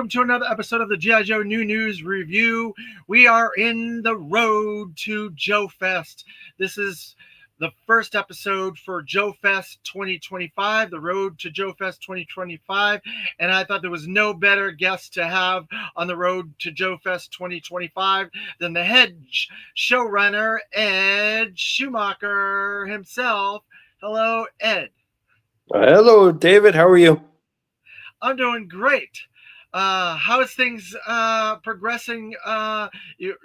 welcome to another episode of the G.I. Joe New News Review. We are in the road to Joefest. This is the first episode for Joefest 2025, the road to Joefest 2025. And I thought there was no better guest to have on the road to Joefest 2025 than the head showrunner, Ed Schumacher himself. Hello, Ed. Hello, David. How are you? I'm doing great. How is things progressing?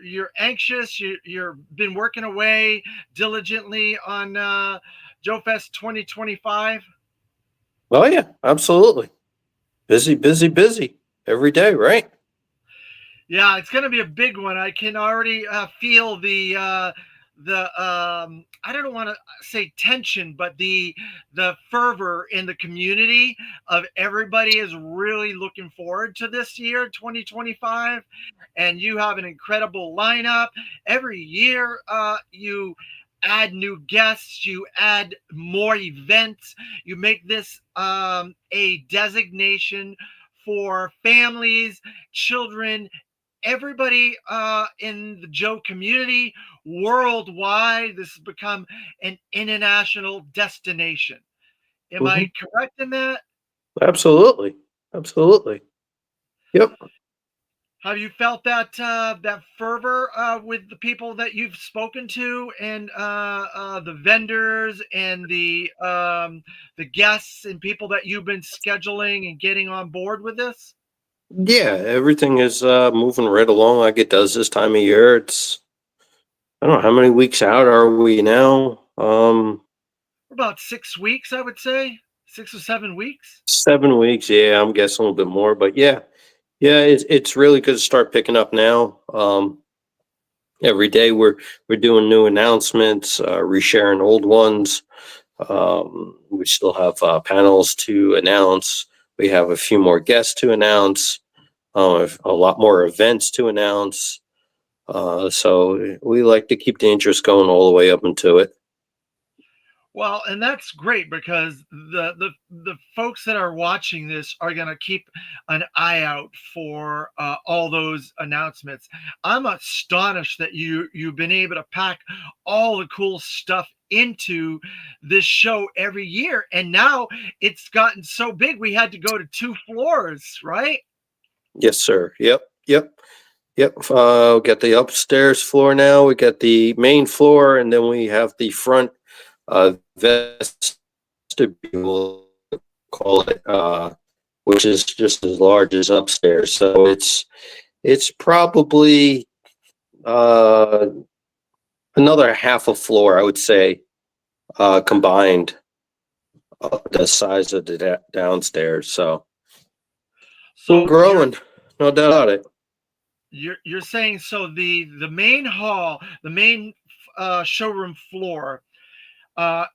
You're anxious. You're been working away diligently on Joefest 2025. Oh, yeah, absolutely. Busy, busy, busy every day, right? Yeah, it's going to be a big one. I can already feel the I don't want to say tension, but the fervor in the community of everybody is really looking forward to this year, 2025, and you have an incredible lineup every year. You add new guests, you add more events, you make this a designation for families, children, everybody in the Joe community worldwide. This has become an international destination. Am hmm I correct in that? Absolutely. Absolutely. Yep. Have you felt that fervor with the people that you've spoken to, and the vendors and the guests and people that you've been scheduling and getting on board with this? Yeah, everything is moving right along like it does this time of year. I don't know, how many weeks out are we now? About 6 weeks, I would say, 6 or 7 weeks. 7 weeks. Yeah, I'm guessing a little bit more, but yeah, it's really good to start picking up now. Every day we're doing new announcements, resharing old ones. We still have panels to announce. We have a few more guests to announce. A lot more events to announce. So we like to keep the interest going all the way up into it. Well, and that's great because the folks that are watching this are going to keep an eye out for all those announcements. I'm astonished that you've been able to pack all the cool stuff into this show every year, and now it's gotten so big we had to go to 2 floors, right? Yes, sir. Yep, yep, yep. We got the upstairs floor now. We got the main floor, and then we have the front vestibule, call it, which is just as large as upstairs. So it's probably uh, another half a floor, I would say, combined, the size of the downstairs. So we're So growing, no doubt about it. you're saying, so the main hall, the main showroom floor, uh,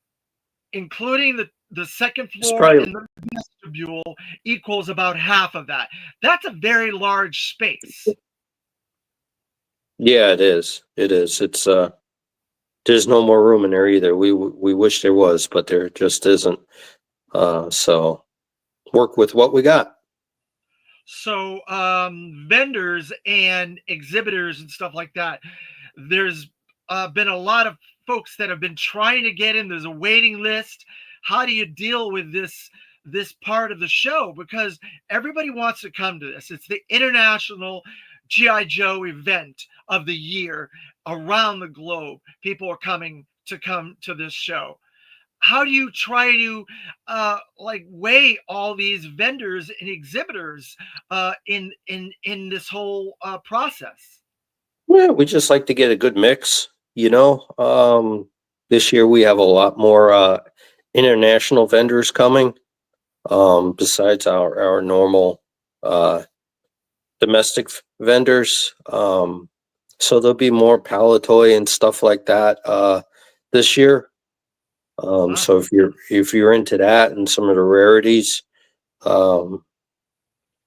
including the second It's floor probably and the vestibule, equals about half of that. That's a very large space. Yeah, it is. It is. There's no more room in there either. We wish there was, but there just isn't. So work with what we got. So vendors and exhibitors and stuff like that, there's been a lot of folks that have been trying to get in. There's a waiting list. How do you deal with this part of the show? Because everybody wants to come to this. It's the international GI Joe event of the year around the globe. People are coming to this show. How do you try to like weigh all these vendors and exhibitors in this whole process? Yeah, we just like to get a good mix. This year we have a lot more international vendors coming. Besides our normal uh, domestic vendors. So there'll be more palatoy and stuff like that this year. Wow. So if you're into that and some of the rarities, um,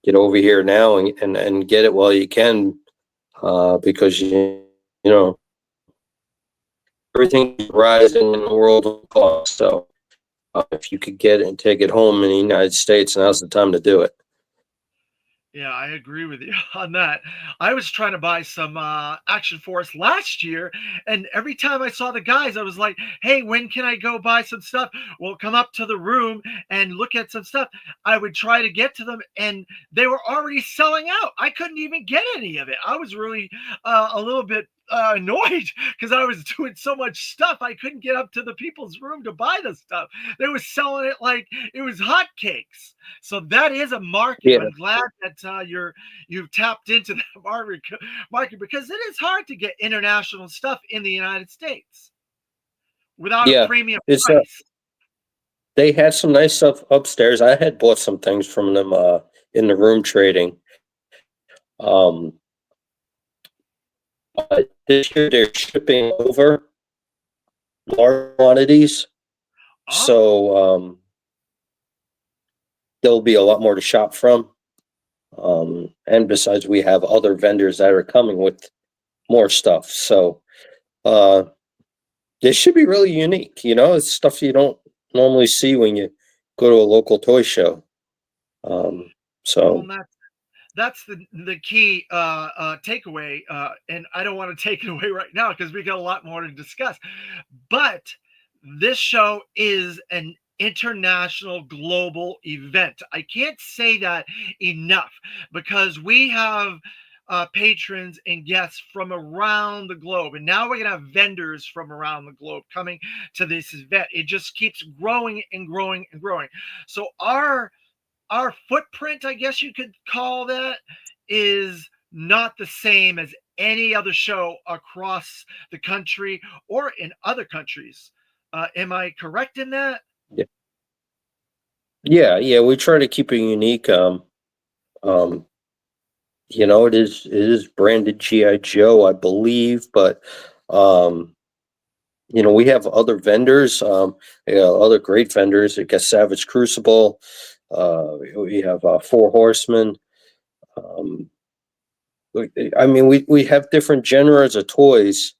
get over here now and get it while you can, because you know everything is rising in the world of cost. So if you could get it and take it home in the United States, now's the time to do it. Yeah, I agree with you on that. I was trying to buy some Action Force last year, and every time I saw the guys, I was like, "Hey, when can I go buy some stuff?" Well, come up to the room and look at some stuff. I would try to get to them, and they were already selling out. I couldn't even get any of it. I was really a little bit annoyed because I was doing so much stuff. I couldn't get up to the people's room to buy the stuff. They were selling it like it was hotcakes. So that is a market. Yeah, I'm glad that you've tapped into that market because it is hard to get international stuff in the United States without a yeah. premium It's price. they had some nice stuff upstairs. I had bought some things from them in the room trading. Um, but this year they're shipping over large quantities, Oh, so there'll be a lot more to shop from. And besides, we have other vendors that are coming with more stuff. So uh, this should be really unique. You know, it's stuff you don't normally see when you go to a local toy show. Um, well, so that's the key takeaway, and I don't want to take it away right now because we got a lot more to discuss. But this show is an international global event. I can't say that enough because we have patrons and guests from around the globe, and now we're gonna have vendors from around the globe coming to this event. It just keeps growing and growing and growing. So our footprint, I guess you could call that, is not the same as any other show across the country or in other countries. Am I correct in that? yeah, yeah, we try to keep it unique. Um, you know, it is branded GI Joe, I believe, but um, you know, we have other vendors, other great vendors. I guess Savage Crucible. We have Four Horsemen. Um, I mean, we have different genres of toys,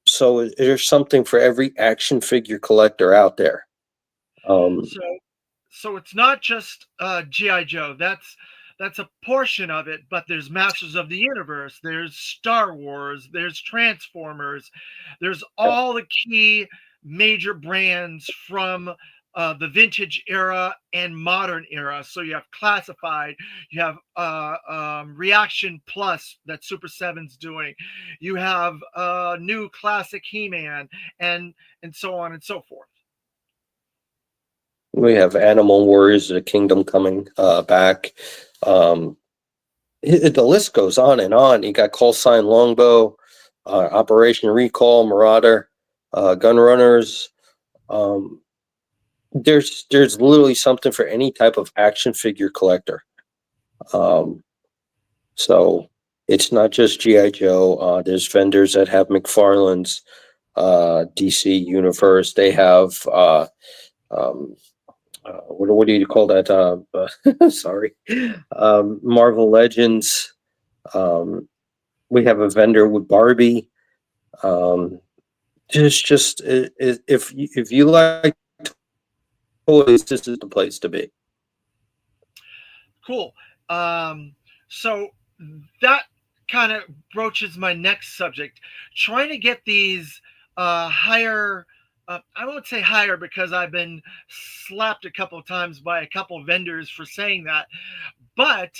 so there's something for every action figure collector out there. Um, So so it's not just GI Joe. That's a portion of it, but there's Masters of the Universe, there's Star Wars, there's Transformers, there's yeah, all the key major brands from the vintage era and modern era. So you have Classified, you have Reaction Plus that Super Seven's doing, you have new classic He-Man, and so on and so forth. we have Animal Warriors of the Kingdom coming back. Um, the list goes on and on. You got Call Sign Longbow, Operation Recall, Marauder, Gun Runners. Um, there's literally something for any type of action figure collector. Um, so it's not just GI Joe. There's vendors that have McFarlane's, DC Universe. They have um, what do you call that? Sorry, Marvel Legends. Um, we have a vendor with Barbie. Um, just if you like toys, this is the place to be. Cool. Um, so that kind of broaches my next subject. Trying to get these higher, I won't say higher because I've been slapped a couple of times by a couple of vendors for saying that, but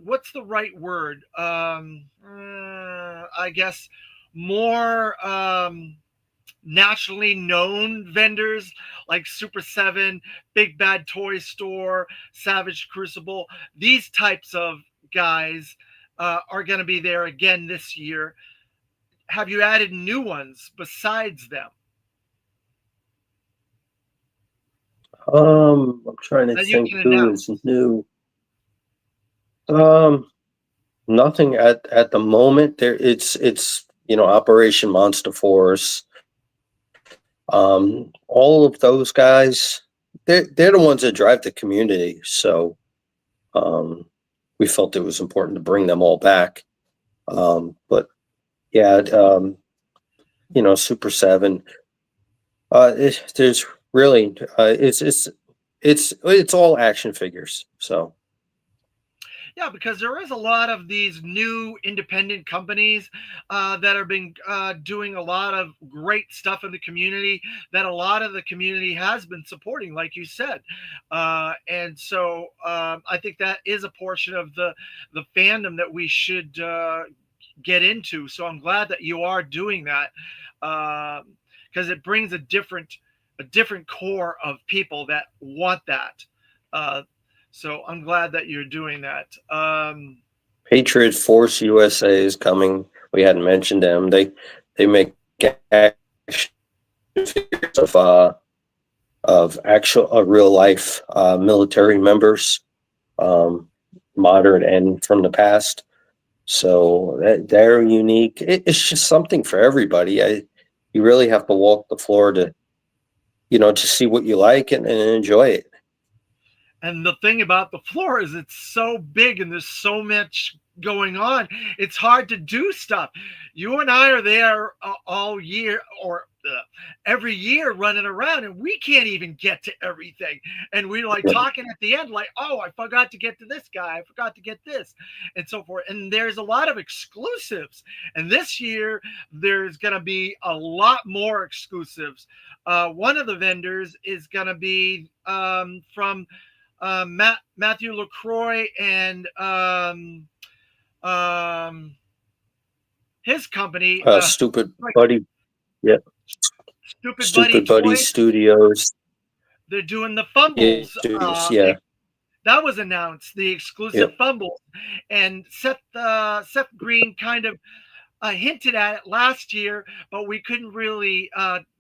what's the right word? I guess more nationally known vendors like Super 7, Big Bad Toy Store, Savage Crucible. These types of guys are going to be there again this year. Have you added new ones besides them I'm trying to that you think can who is announce? new. Um, Nothing at the moment. There, it's Operation Monster Force. All of those guys, they're the ones that drive the community. So um, we felt it was important to bring them all back. But yeah, Super Seven. There's really it's all action figures. So Yeah, because there is a lot of these new independent companies that have been doing a lot of great stuff in the community that a lot of the community has been supporting, like you said. And so I think that is a portion of the fandom that we should get into. So I'm glad that you are doing that because it brings a different core of people that want that. Uh, so I'm glad that you're doing that. Patriot Force USA is coming. We hadn't mentioned them. They make action figures of actual real life military members, um, modern and from the past. So they're unique. It's just something for everybody. You really have to walk the floor to to see what you like and enjoy it. And the thing about the floor is it's so big and there's so much going on. It's hard to do stuff. You and I are there all year or every year running around and we can't even get to everything. And we're like talking at the end, like, oh, I forgot to get to this guy. I forgot to get this and so forth. And there's a lot of exclusives. And this year, there's going to be a lot more exclusives. One of the vendors is going to be from Matthew LaCroix and um, his company, Stupid like Buddy, yeah, Stupid Buddy Stupid Buddy Toys. Studios, They're doing the yeah, fumbles. studios, yeah, That was announced, the yeah, exclusive fumbles, and Seth Green kind of hinted at it last year, but we couldn't really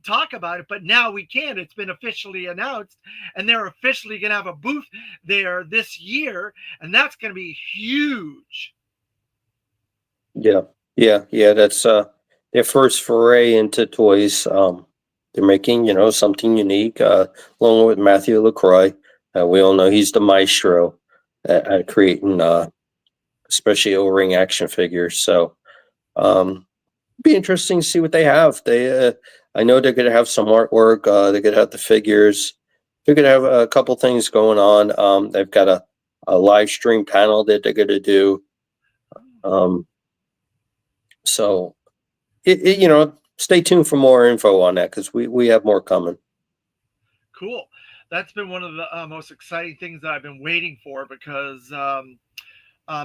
talk about it. But now we can. It's been officially announced, and they're officially going to have a booth there this year, and that's going to be huge. yeah, yeah. That's their first foray into toys. They're making something unique, along with Matthew LaCroix. We all know he's the maestro at creating, especially O-ring action figures. So be interesting to see what they have. I know they're going to have some artwork. They're going to have the figures. They're going to have a couple things going on. They've got a live stream panel that they're going to do. Um, so stay tuned for more info on that because we have more coming. Cool. That's been one of the most exciting things that I've been waiting for because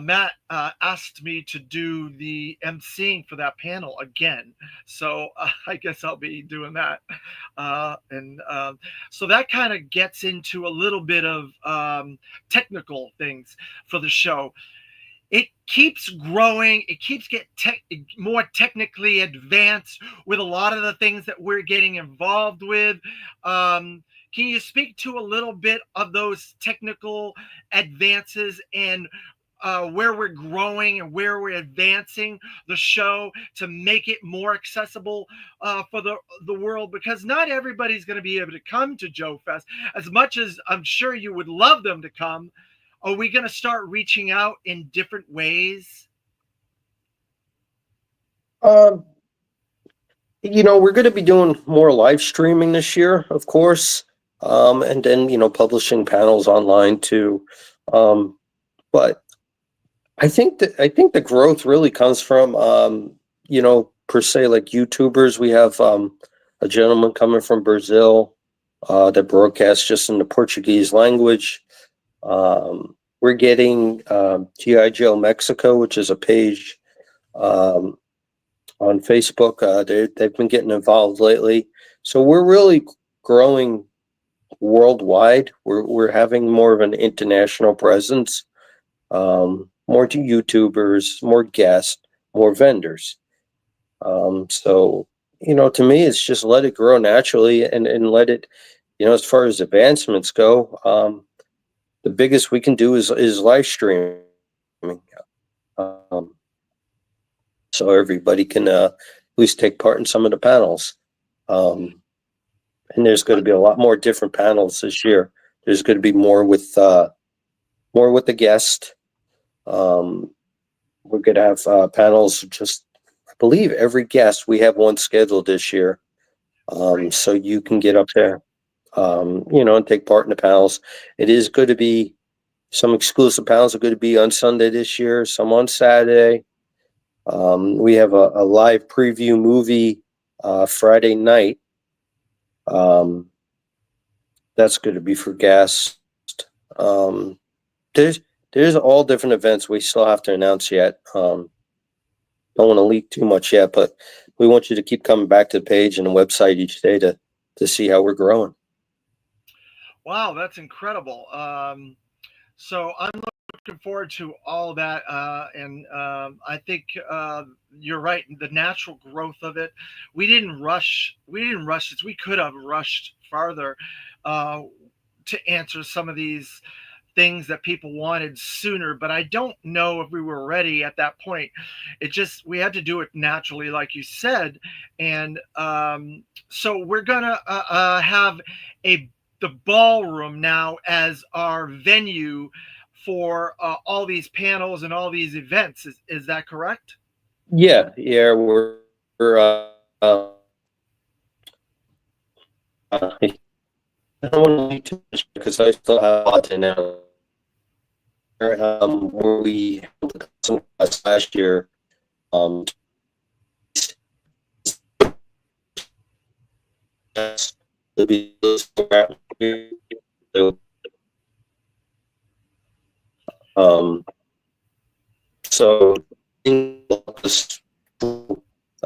Matt asked me to do the emceeing for that panel again. So I guess I'll be doing that. And so that kind of gets into a little bit of technical things for the show. It keeps growing. It keeps getting more technically advanced with a lot of the things that we're getting involved with. Can you speak to a little bit of those technical advances and where we're growing and where we're advancing the show to make it more accessible for the world? Because not everybody's going to be able to come to Joe Fest as much as I'm sure you would love them to come. Are we going to start reaching out in different ways? Um, we're going to be doing more live streaming this year, of course, and then publishing panels online too. But I think the growth really comes from per se like YouTubers. We have a gentleman coming from Brazil that broadcasts just in the Portuguese language. We're getting GI Joe Mexico, which is a page um, on Facebook. They've been getting involved lately, so we're really growing worldwide. We're having more of an international presence, more to YouTubers, more guests, more vendors. So, to me, it's just let it grow naturally and let it, as far as advancements go, the biggest we can do is live streaming. Um, so everybody can at least take part in some of the panels. Um, and there's going to be a lot more different panels this year. There's going to be more with the guest. Um, we're going to have panels. Just I believe every guest we have one scheduled this year. Great. So you can get up there, and take part in the panels. It is going to be Some exclusive panels are going to be on Sunday this year, some on Saturday. We have a live preview movie Friday night. Um, that's going to be for guests. Um, there's there's all different events we still have to announce yet. Don't want to leak too much yet, but we want you to keep coming back to the page and the website each day to see how we're growing. Wow, that's incredible. So I'm looking forward to all that, and I think you're right. The natural growth of it, we didn't rush. We didn't rush it. We could have rushed farther uh, to answer some of these things that people wanted sooner, but I don't know if we were ready at that point. It just, we had to do it naturally, like you said. And so we're gonna have a the ballroom now as our venue for all these panels and all these events. Is that correct? Yeah, we're I don't want to leak too much because I still have a lot to announce. Where we held the custom class last year, um, there'll be um, so I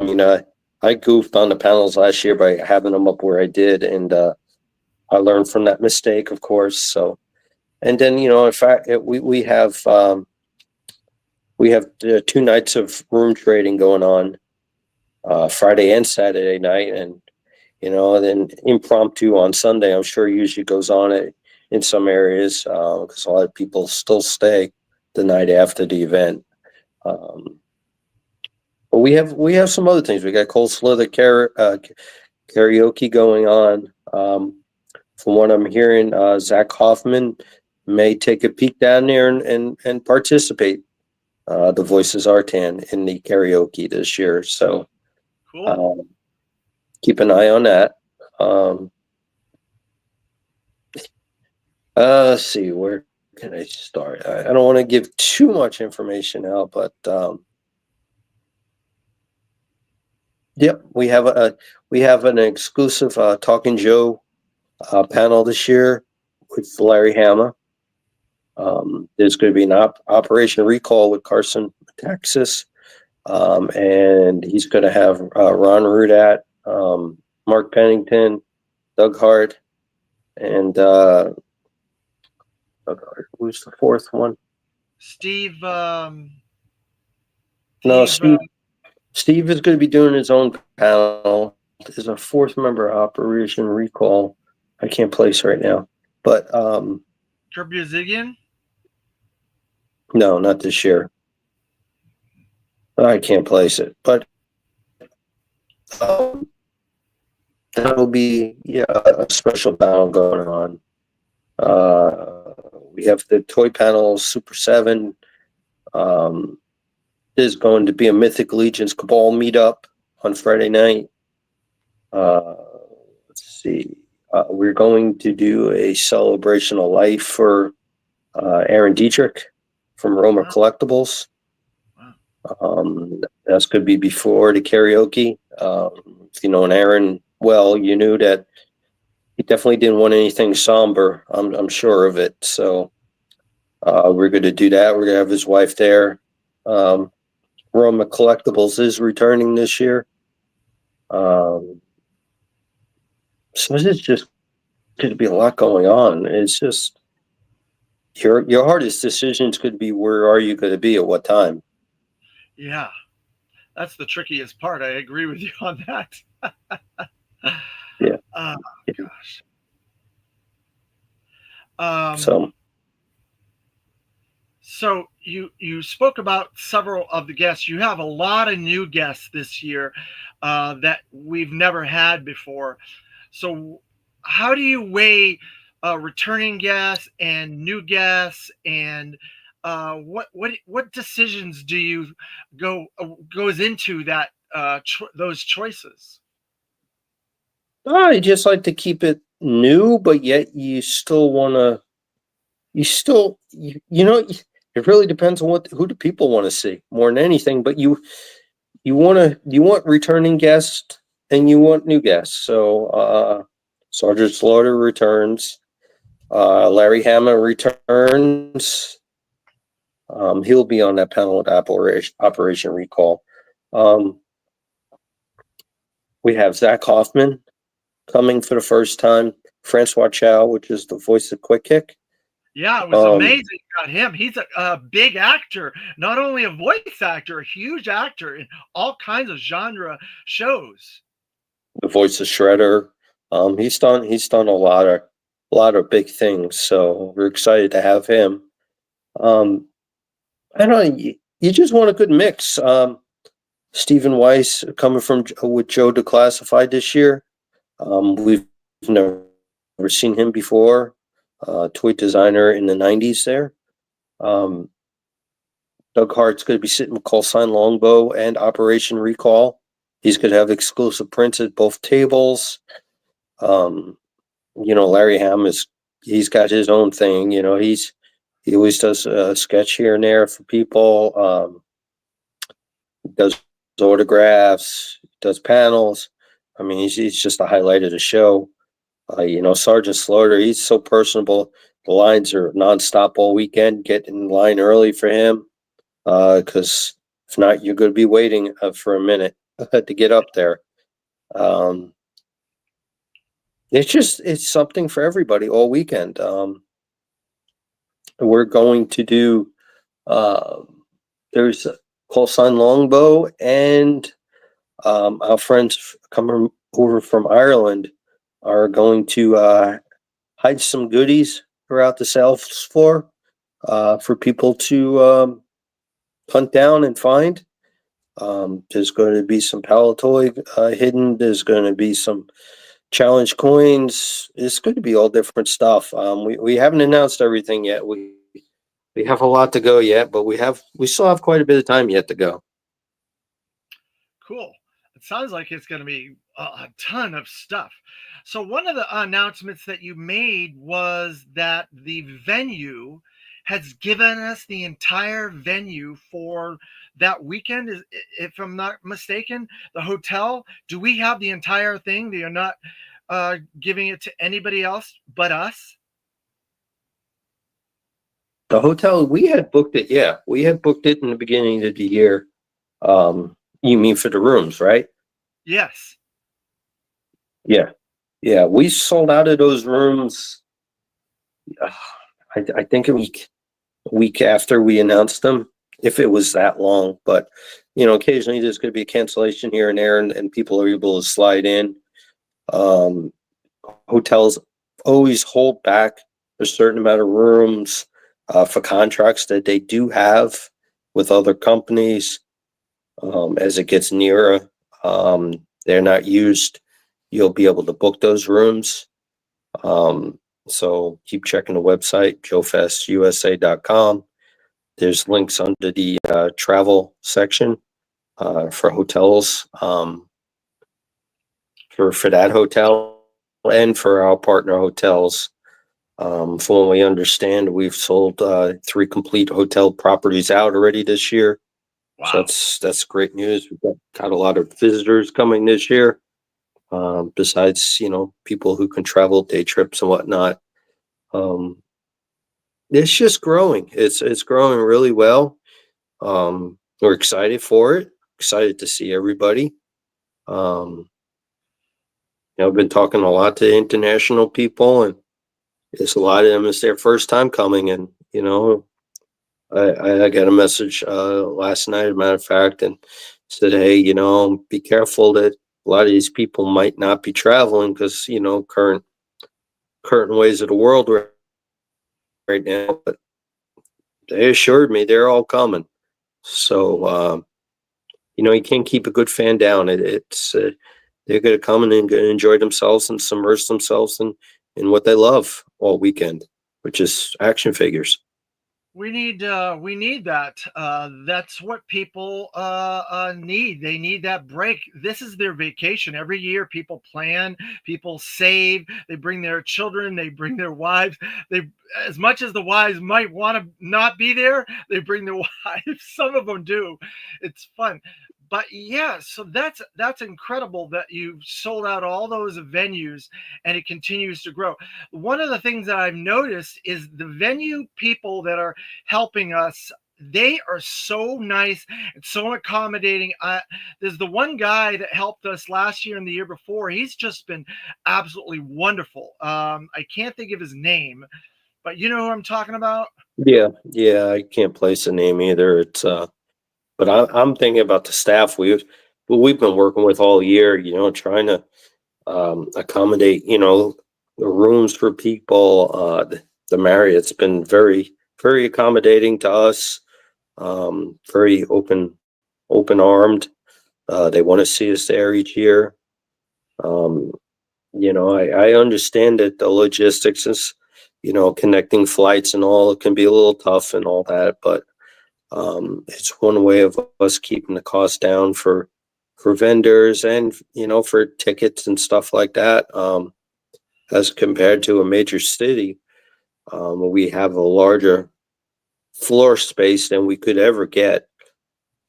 mean, I goofed on the panels last year by having them up where I did, and I learned from that mistake, of course. So, and then in fact, we have 2 nights of room trading going on, Friday and Saturday night, and then impromptu on Sunday. I'm sure usually goes on it in some areas because a lot of people still stay the night after the event. Um, but we have some other things. We got Cold Slither karaoke going on. From what I'm hearing, Zach Hoffman may take a peek down there and participate. The Voices Artan in the karaoke this year. So Cool. um, keep an eye on that. Um, let's see, where can I start? I don't want to give too much information out, but yep, we have an exclusive Talking Joe panel this year with Larry Hama. There's going to be an Operation Recall with Carson Texas, and he's going to have Ron Rudat, Mark Pennington, Doug Hart, and who's the fourth one? Steve. No, Steve. Steve is going to be doing his own panel. There's a fourth member of Operation Recall. I can't place right now, but Kerbuzigian. no, not this year. I can't place it, but um, that'll be a special panel going on. We have the toy panel Super 7. There's going to be a Mythic Legions Cabal meetup on Friday night. Let's see. We're going to do a celebration of life for Aaron Dietrich from Roma Wow. Collectibles. Wow. That's going to be before the karaoke. If you know Aaron well, you knew that he definitely didn't want anything somber. I'm sure of it. So we're going to do that. We're going to have his wife there. Roma Collectibles is returning this year. So there's just going to be a lot going on. It's just your hardest decisions could be where are you going to be at what time. Yeah, that's the trickiest part. I agree with you on that. Yeah. Oh gosh. Um, So so you spoke about several of the guests. You have a lot of new guests this year that we've never had before. So how do you weigh returning guests and new guests, and what decisions do you goes into that those choices? I just like to keep it new, but yet you still want to you still, you know, it really depends on who do people want to see more than anything. But you want returning guests and you want new guests. So Sergeant Slaughter returns. Larry Hama returns. He'll be on that panel with Operation Recall. Um, we have Zach Hoffman coming for the first time. Francois Chow, which is the voice of Quick Kick. Yeah, it was Um, amazing. Got him. He's a big actor, not only a voice actor, a huge actor in all kinds of genre shows. the voice of Shredder. He's done a lot of big things. So we're excited to have him. Um, I don't know. You just want a good mix. Stephen Weiss coming from with Joe Declassified this year. We've never seen him before. Toy designer in the '90s there. Um, Doug Hart's going to be sitting with Call Sign Longbow and Operation Recall. He's going to have exclusive prints at both tables. Um, Larry Ham he's got his own thing. He always does a sketch here and there for people. Does autographs, does panels. I mean, he's just a highlight of the show. Sergeant Slaughter, he's so personable. The lines are nonstop all weekend. Get in line early for him, because if not, you're going to be waiting for a minute to get up there. Um, it's something for everybody all weekend. We're going to do. Uh, there's Call Sign Longbow and our friends coming over from Ireland are going to hide some goodies throughout the sales floor for people to hunt down and find. There's going to be some Palatoy hidden. There's going to be some challenge coins. It's going to be all different stuff. We haven't announced everything yet. We have a lot to go yet, but we still have quite a bit of time yet to go. Cool. It sounds like it's going to be a ton of stuff. So, one of the announcements that you made was that the venue has given us the entire venue for that weekend. If I'm not mistaken, the hotel. Do we have the entire thing? They are not giving it to anybody else but us? The hotel, we had booked it. Yeah, we had booked it in the beginning of the year. You mean for the rooms, right? Yes. Yeah, yeah. We sold out of those rooms. Uh, I think a week after we announced them, if it was that long. But occasionally there's going to be a cancellation here and there, and people are able to slide in. Um, Hotels always hold back a certain amount of rooms for contracts that they do have with other companies. As it gets nearer, they're not used. You'll be able to book those rooms. So keep checking the website, joefestusa.com. There's links under the travel section for hotels, for that hotel and for our partner hotels. From what we understand, we've sold 3 complete hotel properties out already this year. So Wow. that's great news. We've got a lot of visitors coming this year. Besides, people who can travel day trips and whatnot. Um, it's just growing. It's growing really well. We're excited for it. Excited to see everybody. Um, I've been talking a lot to international people, and it's a lot of them. It's their first time coming, and I got a message last night, as a matter of fact, and said, "Hey, be careful that a lot of these people might not be traveling because current ways of the world right now." But they assured me they're all coming. So you can't keep a good fan down. It's they're going to come and enjoy themselves and submerge themselves in what they love all weekend, which is action figures. We need that. That's what people need. They need that break. This is their vacation. Every year, people plan, people save. They bring their children. They bring their wives. They, as much as the wives might want to not be there, they bring their wives. Some of them do. It's fun. But yeah, so that's incredible that you've sold out all those venues and it continues to grow. One of the things that I've noticed is the venue people that are helping us, they are so nice and so accommodating. There's the one guy that helped us last year and the year before. He's just been absolutely wonderful. I can't think of his name, but you know who I'm talking about. Yeah, yeah, I can't place a name either. But I'm thinking about the staff we've been working with all year. Trying to accommodate, the rooms for people. The Marriott's been very, very accommodating to us. Very open armed. They want to see us there each year. Um, I understand that the logistics is, connecting flights and all, it can be a little tough and all that, but it's one way of us keeping the cost down for vendors and for tickets and stuff like that. As compared to a major city, we have a larger floor space than we could ever get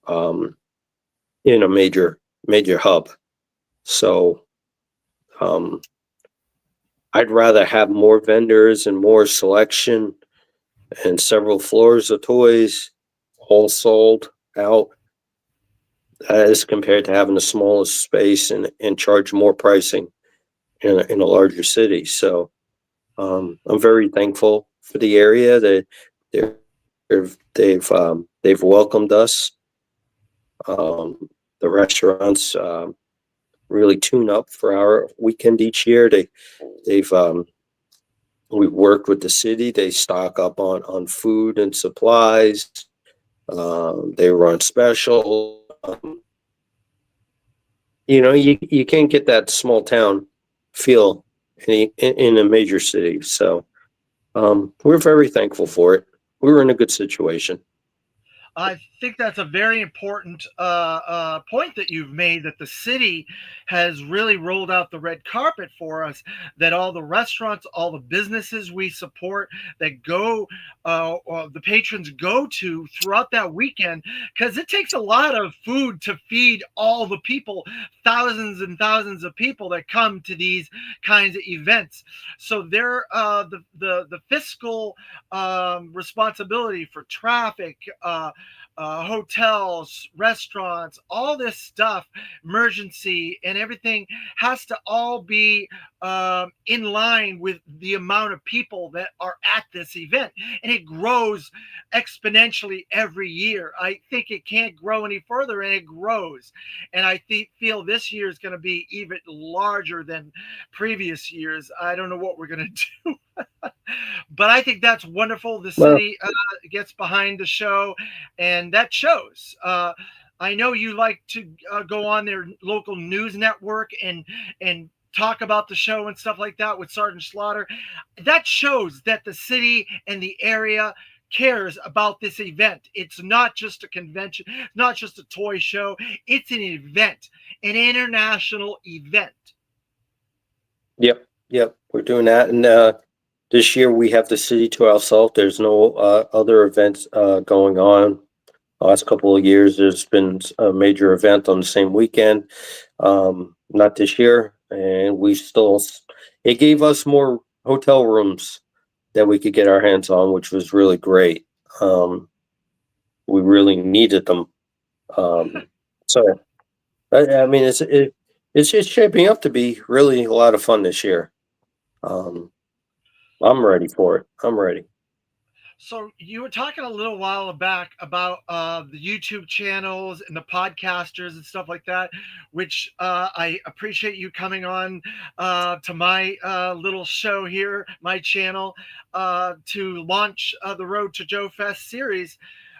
um, in a major hub. So um, I'd rather have more vendors and more selection and several floors of toys all sold out as compared to having the smallest space and charge more pricing in a larger city. So I'm very thankful for the area that they're, they've welcomed us. The restaurants really tune up for our weekend each year. They've we've worked with the city. They stock up on food and supplies. They run special. You can't get that small town feel in a major city. So we're very thankful for it. We were in a good situation. I think that's a very important point that you've made, that the city has really rolled out the red carpet for us, that all the restaurants, all the businesses we support that go, the patrons go to throughout that weekend, because it takes a lot of food to feed all the people, thousands and thousands of people that come to these kinds of events. So they're the fiscal responsibility for traffic, hotels, restaurants, all this stuff, emergency, and everything has to all be in line with the amount of people that are at this event. And it grows exponentially every year. I think it can't grow any further, and it grows. And I feel this year is going to be even larger than previous years. I don't know what we're going to do. But I think that's wonderful. The Well, city gets behind the show, and that shows. I know you like to go on their local news network and talk about the show and stuff like that with Sergeant Slaughter. That shows that the city and the area cares about this event. It's not just a convention, not just a toy show. It's an event, an international event. yep, yep, we're doing that, and this year we have the city to ourselves. There's no other events going on. Last couple of years, there's been a major event on the same weekend. Not this year, and it gave us more hotel rooms that we could get our hands on, which was really great. We really needed them. Um, so I mean, it's just shaping up to be really a lot of fun this year. Um, I'm ready for it. I'm ready. So you were talking a little while back about the YouTube channels and the podcasters and stuff like that, which I appreciate you coming on to my little show here, my channel, to launch the Road to Joe Fest series.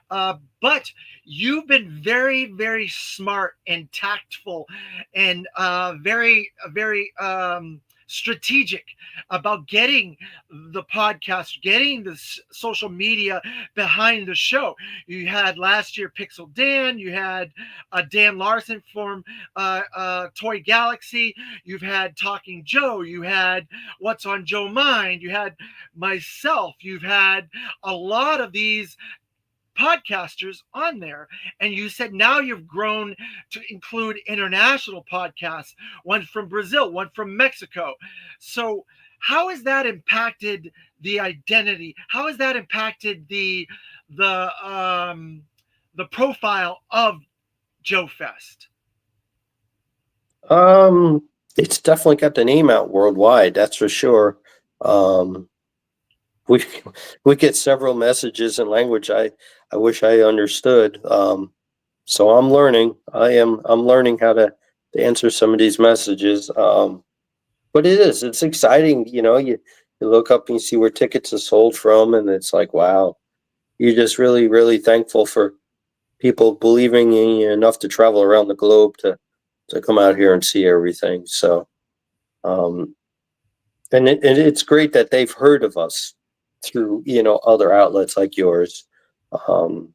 But you've been very, very smart and tactful and very, very strategic about getting the podcast, getting the social media behind the show. You had last year Pixel Dan, you had Dan Larson from Toy Galaxy, you've had Talking Joe, you had What's on Joe Mind, you had myself, you've had a lot of these podcasters on there. And you said now you've grown to include international podcasts, one from Brazil, one from Mexico. So how has that impacted the identity? How has that impacted the the profile of Joe Fest? Um, it's definitely got the name out worldwide, that's for sure. Um, we we get several messages in language I wish I understood. So I'm learning. I'm learning how to answer some of these messages. But it's exciting. You look up and you see where tickets are sold from, and it's like, wow, you're just really, really thankful for people believing in you enough to travel around the globe to come out here and see everything. So, um, and it's great that they've heard of us through other outlets like yours. Um,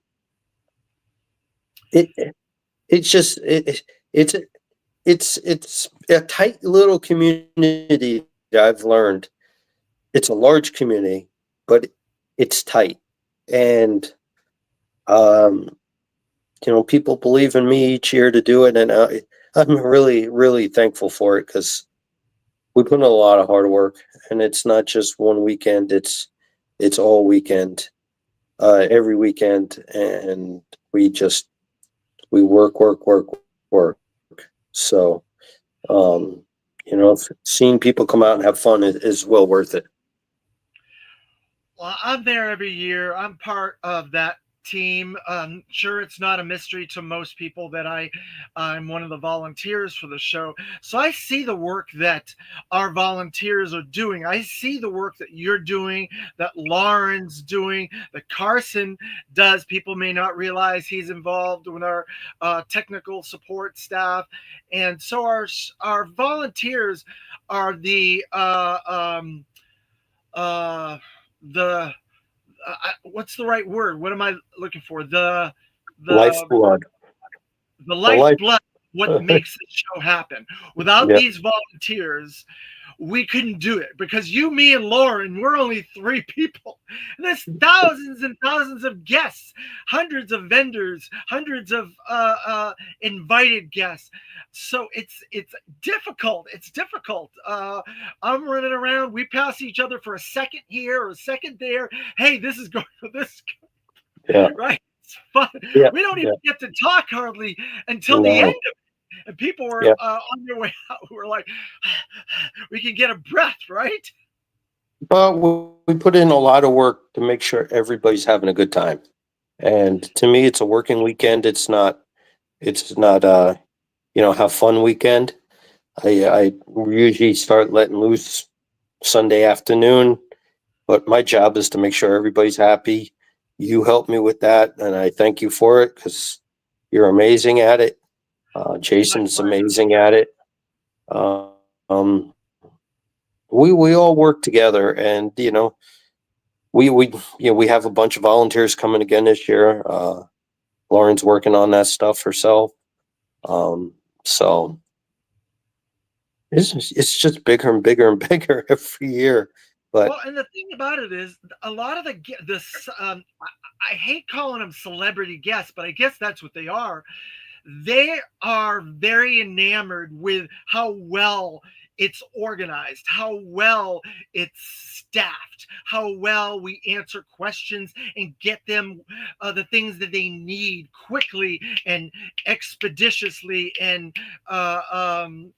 it it's just it's it's a tight little community that I've learned. It's a large community, but it's tight, and um, people believe in me each year to do it, and I'm really, really thankful for it because we put in a lot of hard work, and it's not just one weekend; it's all weekend, every weekend, and we work, work, work, work. So, seeing people come out and have fun is well worth it. Well, I'm there every year. I'm part of that team. Sure, it's not a mystery to most people that I'm one of the volunteers for the show. So I see the work that our volunteers are doing. I see the work that you're doing, that Lauren's doing, that Carson does. People may not realize he's involved with our technical support staff, and so our volunteers are uh, the what's the right word? What am I looking for? The Lifeblood, the the life. lifeblood. What makes this show happen? Without Yeah. these volunteers, we couldn't do it because you, me, and Lauren, we're only three people. And there's thousands and thousands of guests, hundreds of vendors, hundreds of invited guests. So it's difficult. It's difficult. I'm running around. We pass each other for a second here or a second there. Hey, this is going for this, Yeah. right? It's fun. Yeah. We don't even Yeah. get to talk hardly until the end No. of and people were Yeah. on their way out who were like, we can get a breath, right? But we put in a lot of work to make sure everybody's having a good time. And to me, it's a working weekend. It's not have fun weekend. I usually start letting loose Sunday afternoon, but my job is to make sure everybody's happy. You help me with that, and I thank you for it because you're amazing at it. My Jason's pleasure. amazing at it. Um, we all work together, and we we have a bunch of volunteers coming again this year. Lauren's working on that stuff herself. So it's just bigger and bigger and bigger every year. But Well, and the thing about it is, a lot of this. I hate calling them celebrity guests, but I guess that's what they are. They are very enamored with how well it's organized, how well it's staffed, how well we answer questions and get them the things that they need quickly and expeditiously. And, and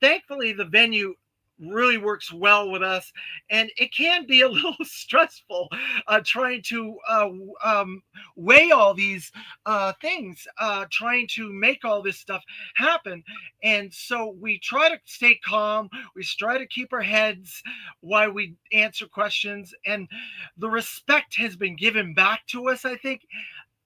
thankfully, the venue really works well with us, and it can be a little stressful trying to weigh all these things, trying to make all this stuff happen. And so we try to stay calm. We try to keep our heads while we answer questions. And the respect has been given back to us, I think.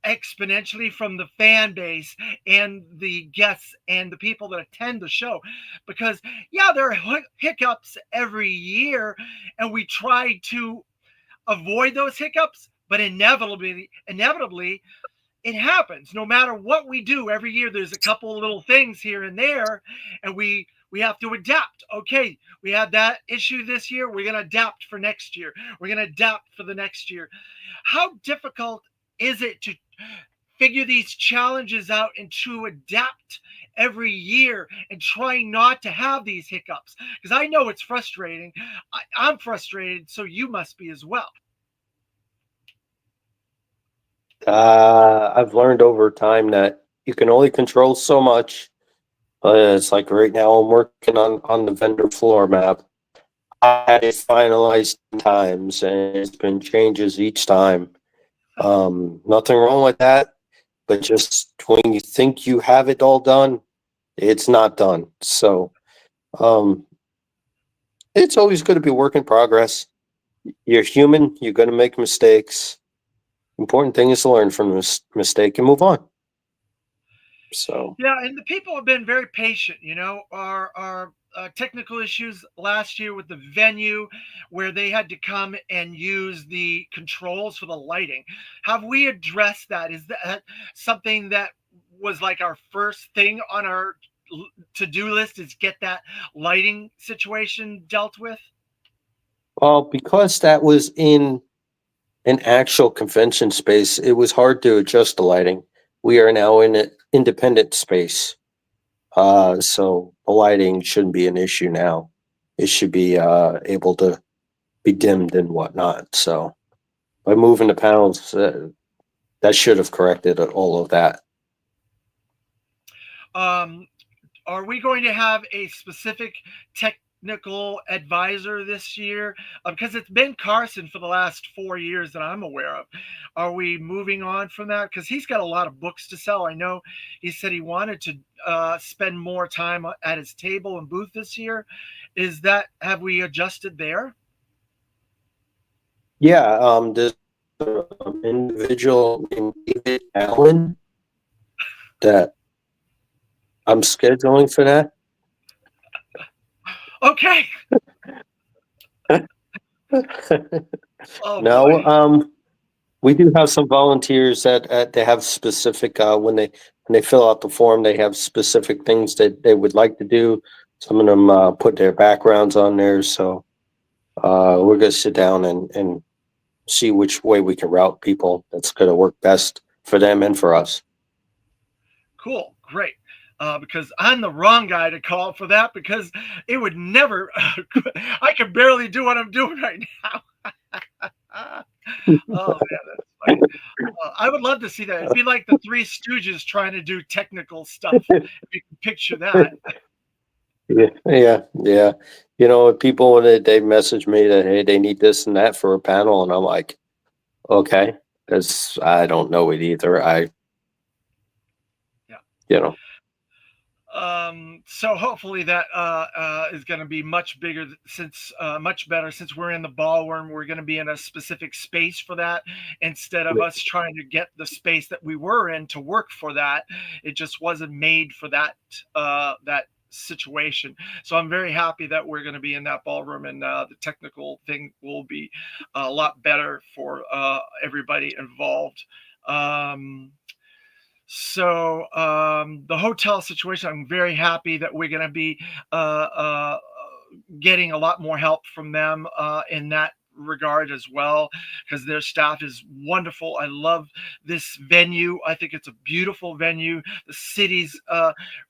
exponentially from the fan base and the guests and the people that attend the show. Because yeah, there are hiccups every year, and we try to avoid those hiccups, but inevitably it happens. No matter what we do every year, there's a couple of little things here and there, and we have to adapt. Okay, we had that issue this year, we're going to adapt for next year, we're going to adapt for the next year. How difficult is it to figure these challenges out and to adapt every year and trying not to have these hiccups? Because I know it's frustrating. I'm frustrated, so you must be as well. I've learned over time that you can only control so much. It's like right now I'm working on the vendor floor map. I had it finalized 10 times, and it's been changes each time. Nothing wrong with that, but just when you think you have it all done, it's not done. So um, it's always going to be work in progress. You're human. You're going to make mistakes. Important thing is to learn from the mistake and move on. So Yeah, and the people have been very patient. Our technical issues last year with the venue, where they had to come and use the controls for the lighting. Have we addressed that? Is that something that was like our first thing on our to-do list? Is get that lighting situation dealt with? well, because that was in an actual convention space, it was hard to adjust the lighting. We are now in an independent space. So the lighting shouldn't be an issue now. It should be able to be dimmed and whatnot. So by moving the panels, that should have corrected all of that. Um, are we going to have a specific technical advisor this year? Because it's been Carson for the last 4 years that I'm aware of. Are we moving on from that? Because he's got a lot of books to sell. I know he said he wanted to spend more time at his table and booth this year. Is that, have we adjusted there? Yeah, there's an individual named David Allen that I'm scheduling for that. Okay. Oh No, boy. we do have some volunteers that they have specific when they fill out the form, they have specific things that they would like to do. Some of them put their backgrounds on there, so we're gonna sit down and see which way we can route people that's gonna work best for them and for us. Cool, great. Because I'm the wrong guy to call for that, because it would never, I can barely do what I'm doing right now. Oh man, that's funny. I would love to see that. It'd be like the Three Stooges trying to do technical stuff. If you can picture that. Yeah, yeah, yeah. You know, people when they message me that hey, they need this and that for a panel, and I'm like, okay, because I don't know it either. Yeah. You know, So hopefully that is going to be much bigger, since much better, since we're in the ballroom. We're going to be in a specific space for that, instead of us trying to get the space that we were in to work for that. It just wasn't made for that situation. So I'm very happy that we're going to be in that ballroom, and the technical thing will be a lot better for everybody involved. Um, the hotel situation, I'm very happy that we're going to be getting a lot more help from them in that regard as well, because their staff is wonderful. I love this venue. I think it's a beautiful venue. The city's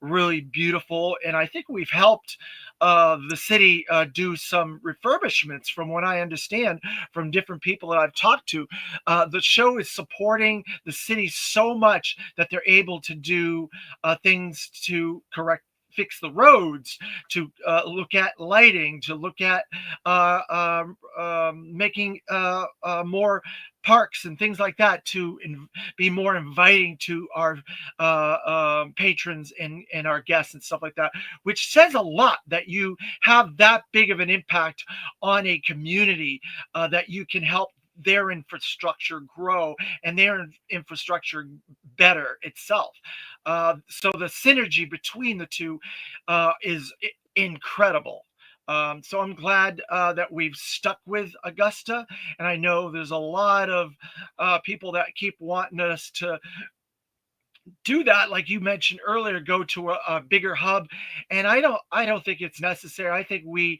really beautiful, and I think we've helped the city do some refurbishments, from what I understand from different people that I've talked to. The show is supporting the city so much that they're able to do things to correct, fix the roads, to look at lighting, to look at making more parks and things like that, to be more inviting to our patrons and our guests and stuff like that, which says a lot that you have that big of an impact on a community, that you can help their infrastructure grow and their infrastructure better itself. So the synergy between the two is incredible. So I'm glad that we've stuck with Augusta, and I know there's a lot of people that keep wanting us to do that, like you mentioned earlier, go to a bigger hub, and I don't think it's necessary. I think we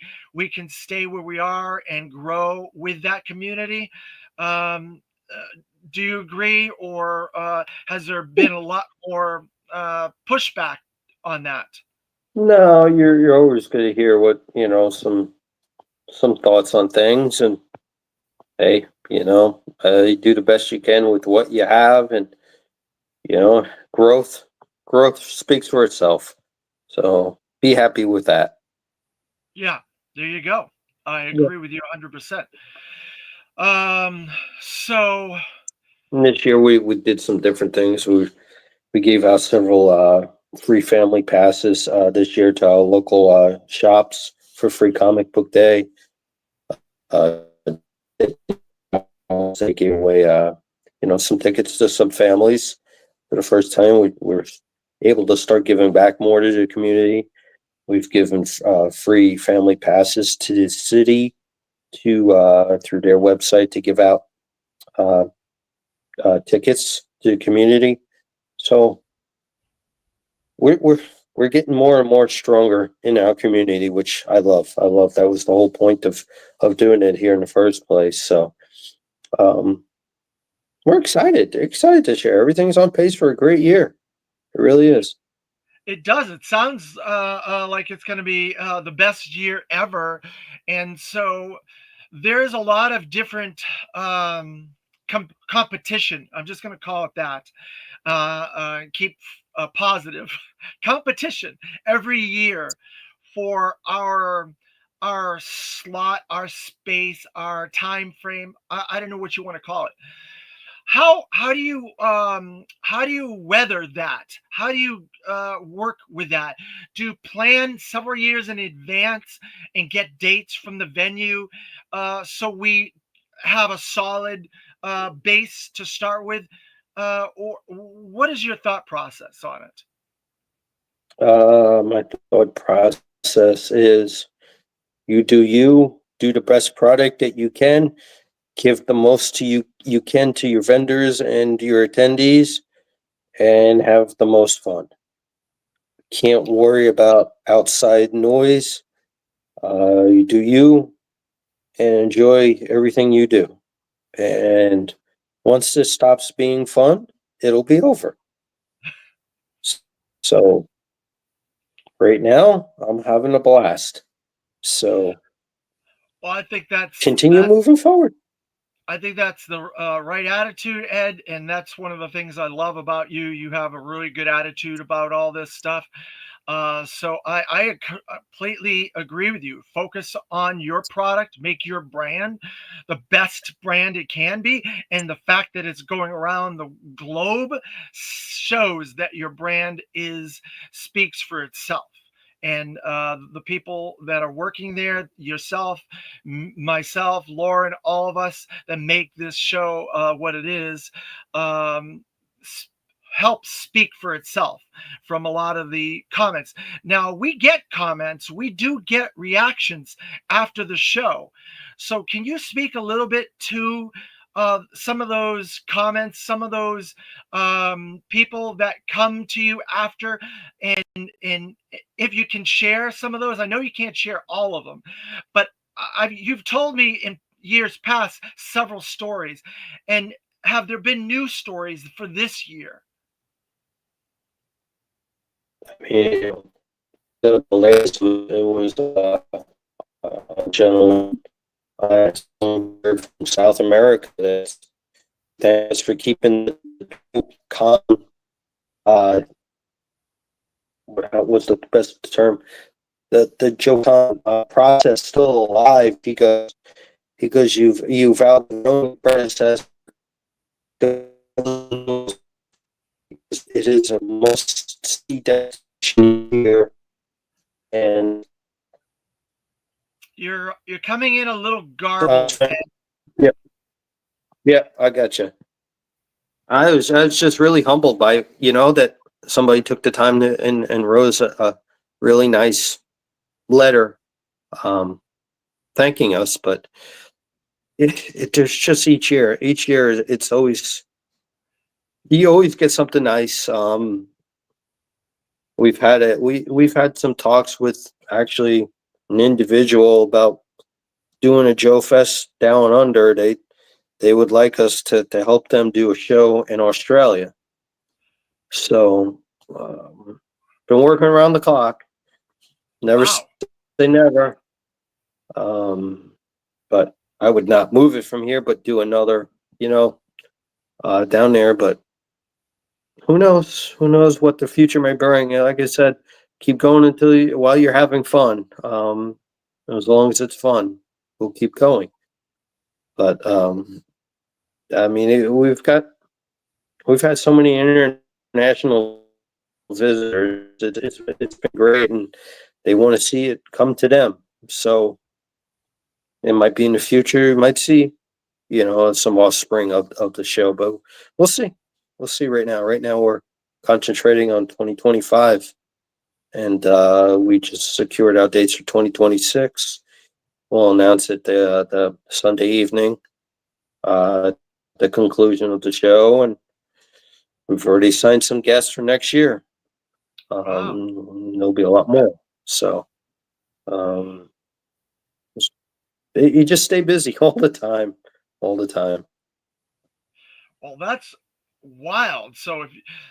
can stay where we are and grow with that community. Do you agree, or has there been a lot more pushback on that? No, you're always going to hear what, some thoughts on things, and hey, you do the best you can with what you have, and you know, growth growth speaks for itself. So be happy with that. Yeah, there you go. I Yeah. agree with you 100%. Um, so And this year we did some different things. We gave out several free family passes this year to our local shops for free comic book day. Uh, they gave away some tickets to some families for the first time. We were able to start giving back more to the community. We've given free family passes to the city to through their website to give out uh, tickets to the community. So we're we're we're getting more and more stronger in our community, which I love. I love that was the whole point of doing it here in the first place. So um, we're excited to share. Everything's on pace for a great year. It really is. it does. It sounds like it's going to be the best year ever, and so there's a lot of different competition. I'm just going to call it that. Keep positive competition every year for our slot, our space, our time frame. I don't know what you want to call it. How do you weather that? How do you work with that? Do you plan several years in advance and get dates from the venue so we have a solid base to start with? Or what is your thought process on it? My thought process is you do the best product that you can, give the most to you can to your vendors and your attendees, and have the most fun. Can't worry about outside noise. You do you and enjoy everything you do. And once this stops being fun, it'll be over. So right now, I'm having a blast. So Well, I think that's continue that. moving forward. I think that's the right attitude, Ed, and that's one of the things I love about you. You have a really good attitude about all this stuff. So I completely agree with you. Focus on your product, make your brand the best brand it can be, and the fact that it's going around the globe shows that your brand is speaks for itself. And the people that are working there, yourself, myself, Lauren, all of us that make this show what it is, um, helps speak for itself from a lot of the comments. Now, we get comments, we do get reactions after the show. So, can you speak a little bit to some of those comments, some of those people that come to you after, and if you can share some of those? I know you can't share all of them, but you've told me in years past several stories, and have there been new stories for this year? I mean, the latest it was a gentleman from South America. That thanks for keeping the calm. Uh, what was the best term? The Jokan process still alive because you've outgrown predecessor. It is a must see destination here, and You're coming in a little uh, garbled. yeah. Yeah, I got you. I was just really humbled by, that somebody took the time to and wrote us a really nice letter, um, thanking us. But there's just each year it's always, you always get something nice. We've had some talks with actually an individual about doing a Joe Fest down under. They would like us to help them do a show in Australia. So, been working around the clock. Never Wow. say never. Um, but I would not move it from here, but do another, you know, down there. But who knows? Who knows what the future may bring? Like I said, keep going while you're having fun. As long as it's fun, we'll keep going. But I mean, we've had so many international visitors. It's been great, and they want to see it come to them. So it might be in the future. You might see, some offspring of the show, but we'll see. We'll see right now. Right now, we're concentrating on 2025, and we just secured our dates for 2026. We'll announce it the Sunday evening, the conclusion of the show, and we've already signed some guests for next year. Wow. There'll be a lot more. So um, you just stay busy all the time, all the time. Well, that's wild. So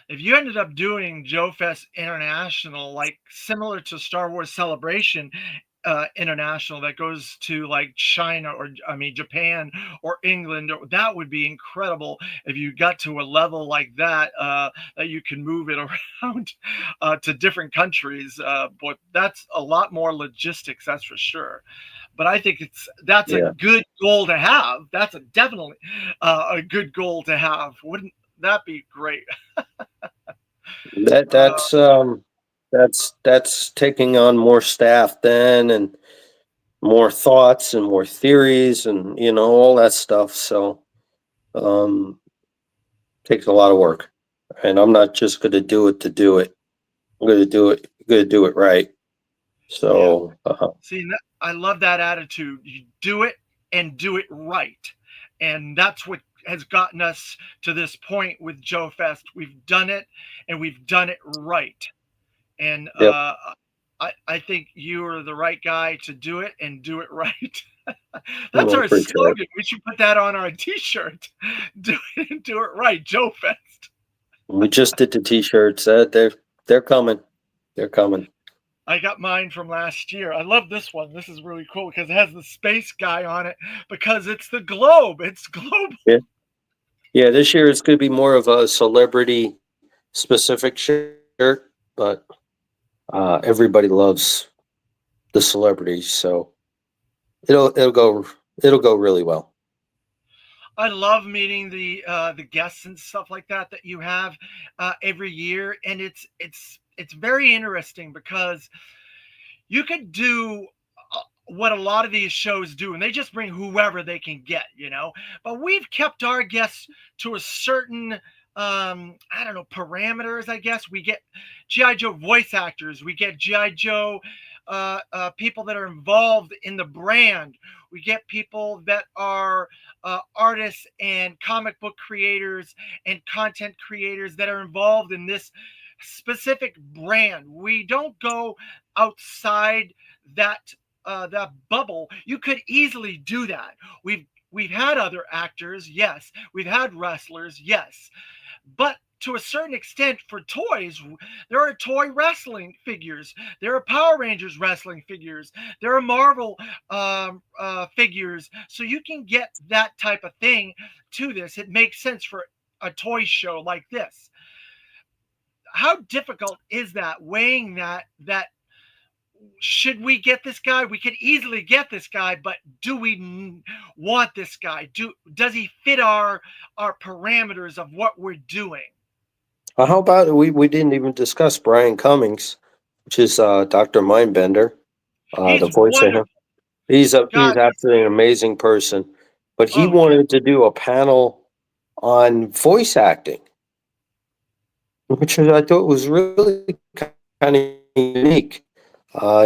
if you ended up doing Joe Fest International, like similar to Star Wars Celebration International, that goes to like China or I mean Japan or England, that would be incredible if you got to a level like that that you can move it around to different countries. But that's a lot more logistics, that's for sure. But I think that's a Yeah, good goal to have. That's a definitely a good goal to have. Wouldn't that be great? that Uh, that's that's taking on more staff then, and more thoughts and more theories, and all that stuff. So um, takes a lot of work, and I'm not just going to do it to do it. I'm going to do it. Going to do it right. yeah. So See, I love that attitude. You do it and do it right, and that's what has gotten us to this point with Joe Fest. We've done it, and we've done it right. And yep, I think you are the right guy to do it and do it right. That's I our appreciate it. slogan. We should put that on our T-shirt. Do it and do it right, Joe Fest. We just did the t-shirts. They're coming. They're coming. I got mine from last year. I love this one. This is really cool because it has the space guy on it because it's the globe. It's global. Yeah, yeah. This year it's going to be more of a celebrity specific shirt, but everybody loves the celebrities, so it'll go really well. I love meeting the guests and stuff like that you have every year, and it's very interesting because you could do what a lot of these shows do, and they just bring whoever they can get, you know. But we've kept our guests to a certain, I don't know, parameters. I guess we get GI Joe voice actors, we get GI Joe people that are involved in the brand, we get people that are artists and comic book creators and content creators that are involved in this specific brand. We don't go outside that bubble. You could easily do that. We've had other actors, yes. We've had wrestlers, yes. But to a certain extent, for toys, there are toy wrestling figures. There are Power Rangers wrestling figures. There are Marvel figures. So you can get that type of thing to this. It makes sense for a toy show like this. How difficult is that, weighing that should we get this guy? We could easily get this guy, but do we want this guy? Does he fit our parameters of what we're doing? How about we didn't even discuss Brian Cummings, which is Dr. Mindbender, the He's voice of him. wonderful. He's God, absolutely an amazing person. but he Oh yeah. wanted to do a panel on voice acting, which I thought was really kind of unique.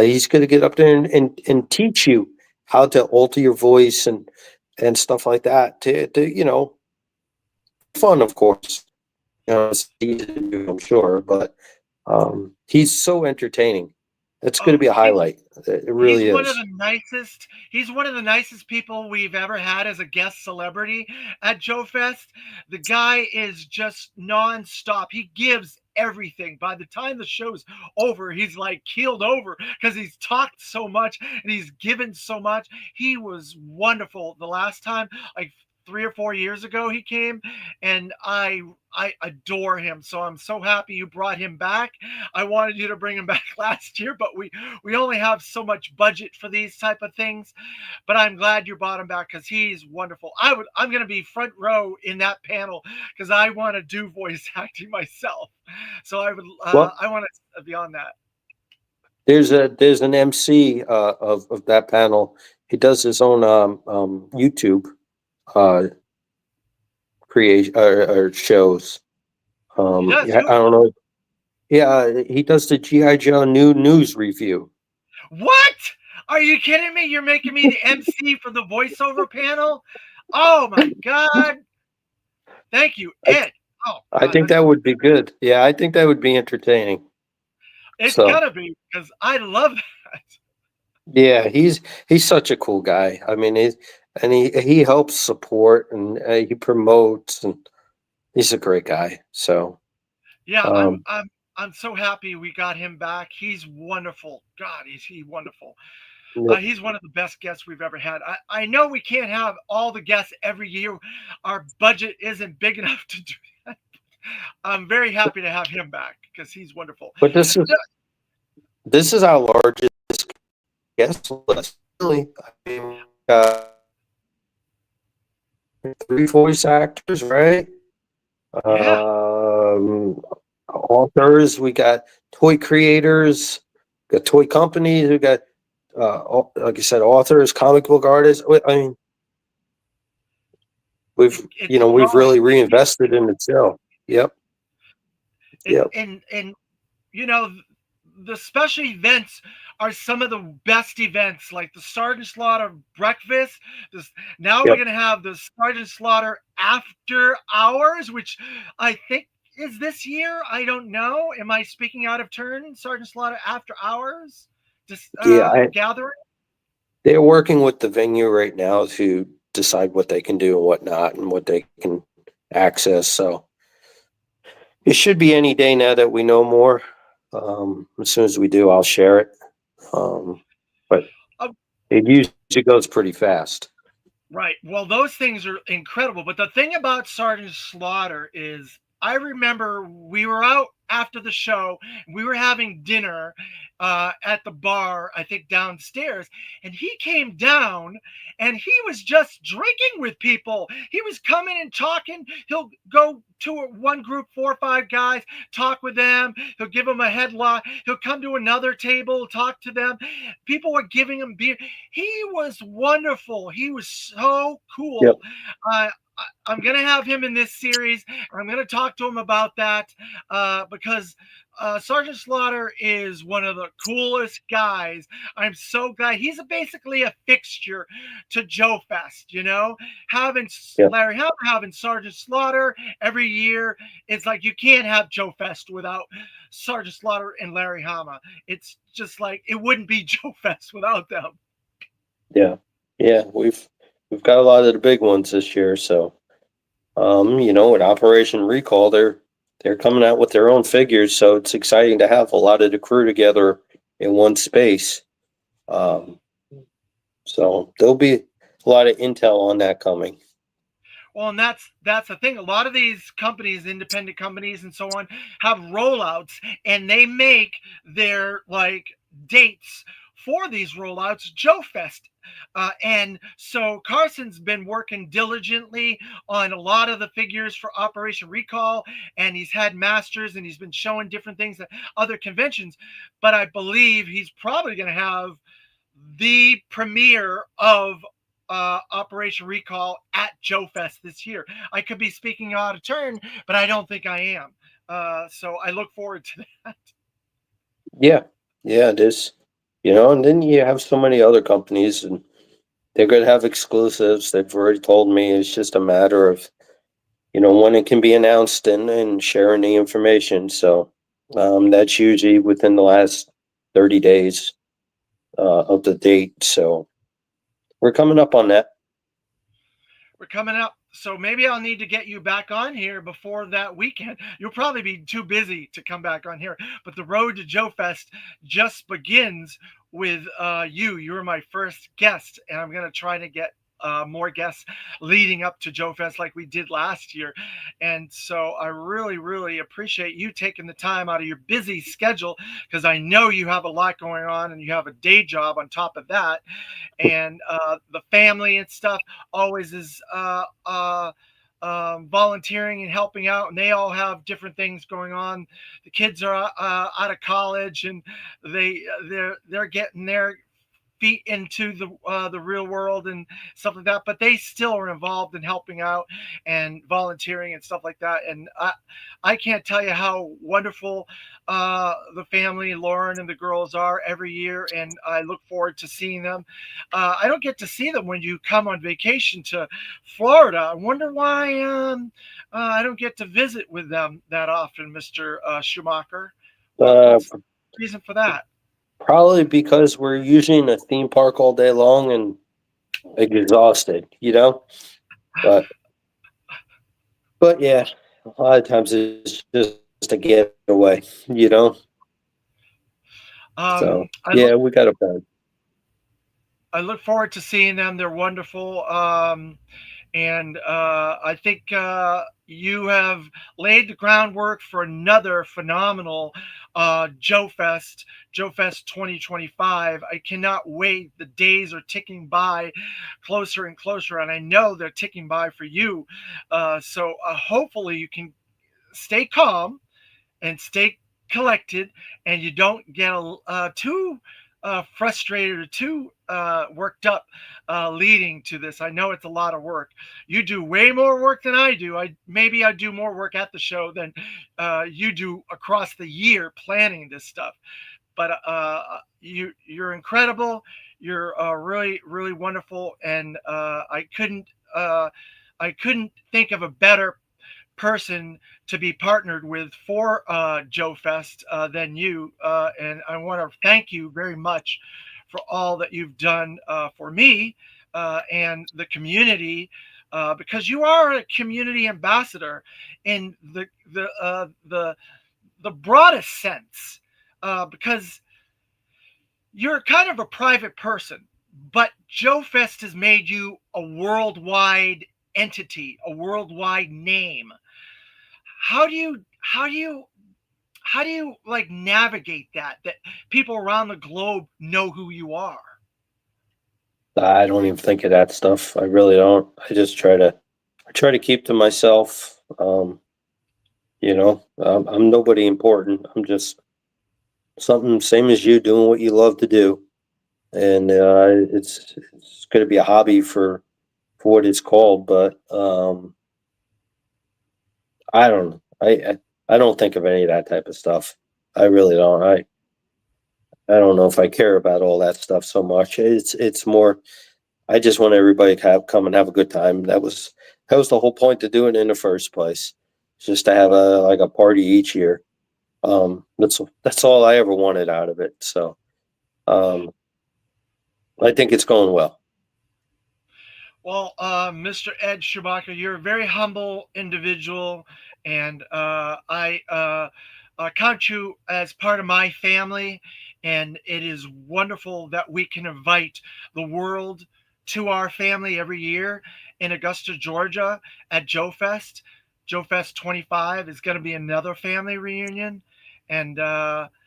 He's going to get up there and teach you how to alter your voice and stuff like that to fun, of course. It's easy to do, I'm sure, but he's so entertaining. It's going to Oh, be a highlight. It he's really one of is. the nicest. He's one of the nicest people we've ever had as a guest celebrity at Joe Fest. The guy is just nonstop. He gives everything. By the time the show's over, he's like keeled over because he's talked so much and he's given so much. He was wonderful the last time, like 3 or 4 years ago he came, and I adore him. So I'm so happy you brought him back. I wanted you to bring him back last year, but we only have so much budget for these type of things. But I'm glad you brought him back because he's wonderful. I'm going to be front row in that panel because I want to do voice acting myself. So Well, I want to be on that. there's an MC of that panel. He does his own YouTube uh, creation or shows. He does Yeah, I who? don't know. Yeah, he does the GI Joe new news review. What? Are you kidding me? You're making me the MC for the voiceover panel? Oh my god! Thank you, I Ed. Oh I god, think that's that gonna would be good. Yeah, I think that would be entertaining. it's So gotta be because I love that. yeah, he's such a cool guy. I mean, he helps support and he promotes and he's a great guy. So Yeah, um, I'm so happy we got him back. He's wonderful. God, is he wonderful. yep. He's one of the best guests we've ever had. I know we can't have all the guests every year. Our budget isn't big enough to do that. I'm very happy to have him back because he's wonderful. But No, this is our largest guest list. Really, I mean, three voice actors, right? yeah, Um, authors. We got toy creators. Got toy companies. We got like I said, authors, comic book artists. I mean, it's we've growing. really reinvested in itself. Yep, It yep, and you know the special events are some of the best events, like the Sergeant Slaughter breakfast. This now we're yep. gonna have the Sergeant Slaughter after hours, which I think is this year. I don't know. Am I speaking out of turn? Sergeant Slaughter after hours, just Yeah, gathering. they're working with the venue right now to decide what they can do and what not, and what they can access. So it should be any day now that we know more. As soon as we do, I'll share it. Um, but Uh, it usually goes pretty fast. Right. Well, those things are incredible. But the thing about Sergeant Slaughter is, I remember we were out after the show. We were having dinner at the bar, I think downstairs, and he came down and he was just drinking with people. He was coming and talking. He'll go to one group, 4 or 5 guys, talk with them. He'll give them a headlock. He'll come to another table, talk to them. People were giving him beer. He was wonderful. He was so Yep. cool. Uh, I'm gonna have him in this series. I'm gonna talk to him about that because Sergeant Slaughter is one of the coolest guys. I'm so glad he's basically a fixture to Joe Fest. Having Yep. Larry Hama, having Sergeant Slaughter every year. It's like you can't have Joe Fest without Sergeant Slaughter and Larry Hama. It's just like it wouldn't be Joe Fest without them. Yeah. Yeah. We've got a lot of the big ones this year. So with Operation Recall, they're coming out with their own figures. So it's exciting to have a lot of the crew together in one space. Um, so there'll be a lot of intel on that coming. Well, and that's the thing. A lot of these companies, independent companies, and so on, have rollouts, and they make their like dates for these rollouts Joe Fest. And so Carson's been working diligently on a lot of the figures for Operation Recall, and he's had masters and he's been showing different things at other conventions. But I believe he's probably going to have the premiere of Operation Recall at Joefest this year. I could be speaking out of turn, but I don't think I am. So I look forward to that. Yeah, yeah, it is. You know, and then you have so many other companies, and they're going to have exclusives. They've already told me it's just a matter of, when it can be announced and sharing the information. So that's usually within the last 30 days of the date. So we're coming up on that. We're coming up. So maybe I'll need to get you back on here before that weekend. You'll probably be too busy to come back on here. But the road to Joe Fest just begins with you. You're my first guest, and I'm going to try to get more guests leading up to Joe Fest like we did last year. And so I really, really appreciate you taking the time out of your busy schedule because I know you have a lot going on and you have a day job on top of that and the family and stuff always is volunteering and helping out, and they all have different things going on. The kids are out of college, and they're getting their feet into the real world and stuff like that. But they still are involved in helping out and volunteering and stuff like that. And I can't tell you how wonderful the family, Lauren and the girls are every year, and I look forward to seeing them. I don't get to see them when you come on vacation to Florida. I wonder why I don't get to visit with them that often, Mister Schumacher. Uh, What's the reason for that? Probably because we're usually in a theme park all day long and exhausted. But yeah, a lot of times it's just a getaway. So I yeah, look we got a plan. I look forward to seeing them. They're wonderful. And I think you have laid the groundwork for another phenomenal Joe Fest 2025. I cannot wait. The days are ticking by closer and closer, and I know they're ticking by for you. So hopefully you can stay calm and stay collected, and you don't get too frustrated or too worked up leading to this. I know it's a lot of work. You do way more work than I do. I do more work at the show than you do across the year planning this stuff. But you're incredible. You're really really wonderful, and uh, I couldn't think of a better person to be partnered with for Joe Fest than you. And I want to thank you very much for all that you've done for me and the community. Because you are a community ambassador in the broadest sense, because you're kind of a private person, but Joe Fest has made you a worldwide entity, a worldwide name. How do you like navigate that people around the globe know who you are? I don't even think of that stuff. I really don't. I try to keep to myself. I'm nobody important. I'm just something same as you doing what you love to do, and it's going to be a hobby for what it's called. But I don't know. I don't think of any of that type of stuff. I really don't. I don't know if I care about all that stuff so much. It's more. I just want everybody to come and have a good time. That was the whole point to doing it in the first place. Just to have a party each year. That's all I ever wanted out of it. So um, I think it's going well. Well, Mr. Ed Schumacher, you're a very humble individual, and I count you as part of my family. And it is wonderful that we can invite the world to our family every year in Augusta, Georgia at Joe Fest. Joe Fest 25 is going to be another family reunion. And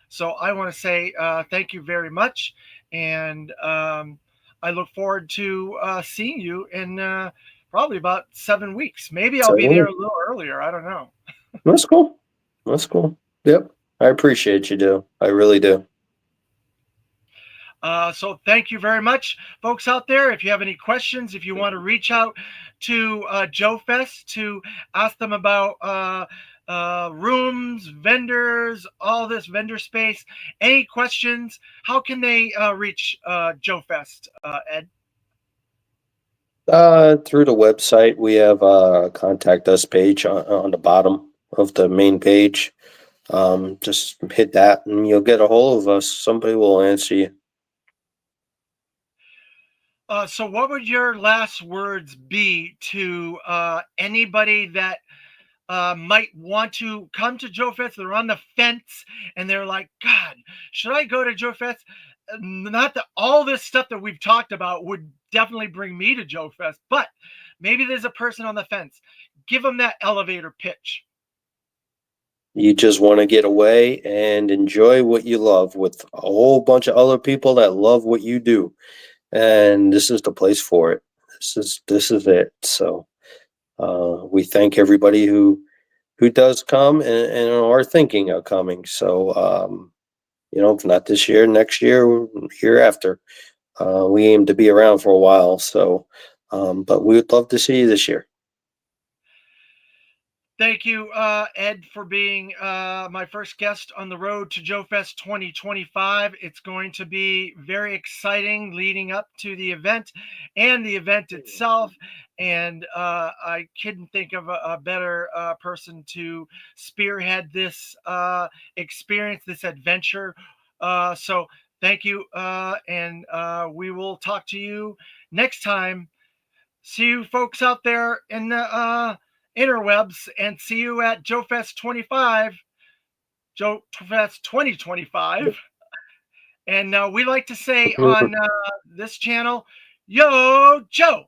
so I want to say thank you very much. And I look forward to seeing you in probably about 7 weeks. Maybe I'll be there So a little earlier. I don't know. that's cool. That's cool. Yep. I appreciate you, do. I really do. So thank you very much, folks out there. If you have any questions, if you want to reach out to Joefest to ask them about rooms, vendors, all this vendor space, any questions, how can they reach Joefest, Ed? Through the website, we have a contact us page on the bottom of the main page. Just hit that and you'll get a hold of us. Somebody will answer you. So, what would your last words be to anybody that might want to come to Joe Fest? They're on the fence and they're like, God, should I go to Joe Fest? Not that all this stuff that we've talked about would definitely bring me to Joe Fest, but maybe there's a person on the fence. Give them that elevator pitch. You just want to get away and enjoy what you love with a whole bunch of other people that love what you do. And this is the place for it. This is it. So we thank everybody who does come and are thinking of coming. So if not this year, next year, year after. We aim to be around for a while. So but we would love to see you this year. Thank you, Ed, for being my first guest on the road to Joe Fest 2025. It's going to be very exciting leading up to the event and the event itself. And I couldn't think of a better person to spearhead this experience, this adventure. So thank you. And we will talk to you next time. See you folks out there in the interwebs and see you at Joe Fest 25, Joe Fest 2025. And we like to say on this channel, Yo, Joe.